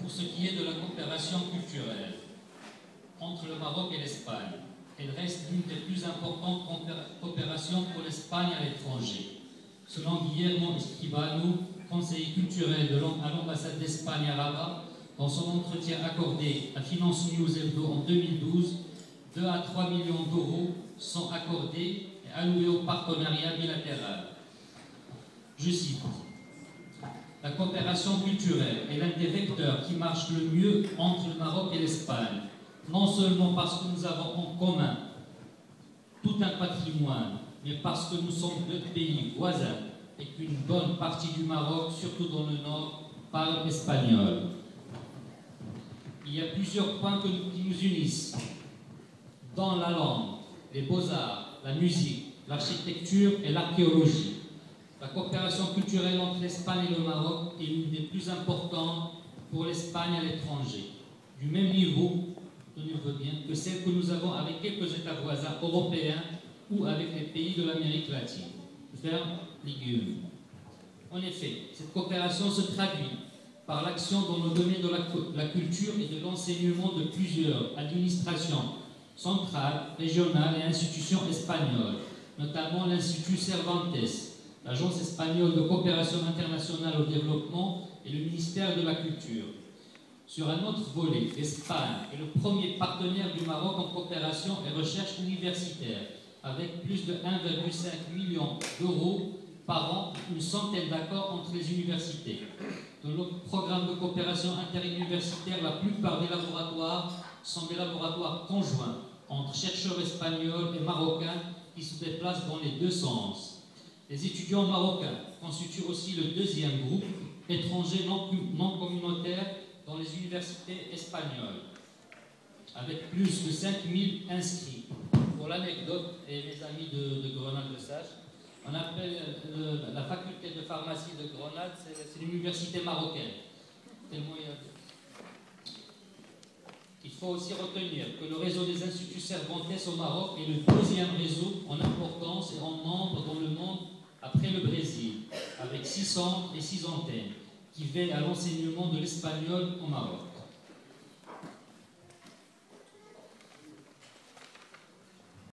pour ce qui est de la coopération culturelle entre le Maroc et l'Espagne, elle reste l'une des plus importantes coopérations pour l'Espagne à l'étranger. Selon Guillermo Escribano, conseiller culturel à l'ambassade d'Espagne à Rabat, dans son entretien accordé à Finance News Hebdo en 2012, 2 à 3 millions d'euros sont accordés et alloués au partenariat bilatéral. Je cite: la coopération culturelle est l'un des vecteurs qui marche le mieux entre le Maroc et l'Espagne, non seulement parce que nous avons en commun tout un patrimoine, mais parce que nous sommes deux pays voisins et qu'une bonne partie du Maroc, surtout dans le nord, parle espagnol. Il y a plusieurs points qui nous unissent dans la langue, les beaux-arts, la musique, l'architecture et l'archéologie. La coopération culturelle entre l'Espagne et le Maroc est l'une des plus importantes pour l'Espagne à l'étranger, du même niveau, tenez-vous bien, que celle que nous avons avec quelques États voisins européens ou avec les pays de l'Amérique latine. Ferme les guillemets. En effet, cette coopération se traduit par l'action dans le domaine de la culture et de l'enseignement de plusieurs administrations centrales, régionales et institutions espagnoles, notamment l'Institut Cervantes, l'Agence espagnole de coopération internationale au développement et le ministère de la Culture. Sur un autre volet, l'Espagne est le premier partenaire du Maroc en coopération et recherche universitaire, avec plus de 1,5 million d'euros par an, une centaine d'accords entre les universités. Dans le programme de coopération interuniversitaire, la plupart des laboratoires sont des laboratoires conjoints entre chercheurs espagnols et marocains qui se déplacent dans les deux sens. Les étudiants marocains constituent aussi le deuxième groupe étranger non communautaire dans les universités espagnoles, avec plus de 5000 inscrits. Pour l'anecdote, et mes amis de Grenade le sachent, on appelle la faculté de pharmacie de Grenade, c'est l'université marocaine. Il faut aussi retenir que le réseau des instituts Cervantes au Maroc est le deuxième réseau en importance et en nombre dans le monde après le Brésil, avec 6 centres et 6 antennes qui veillent à l'enseignement de l'espagnol au Maroc.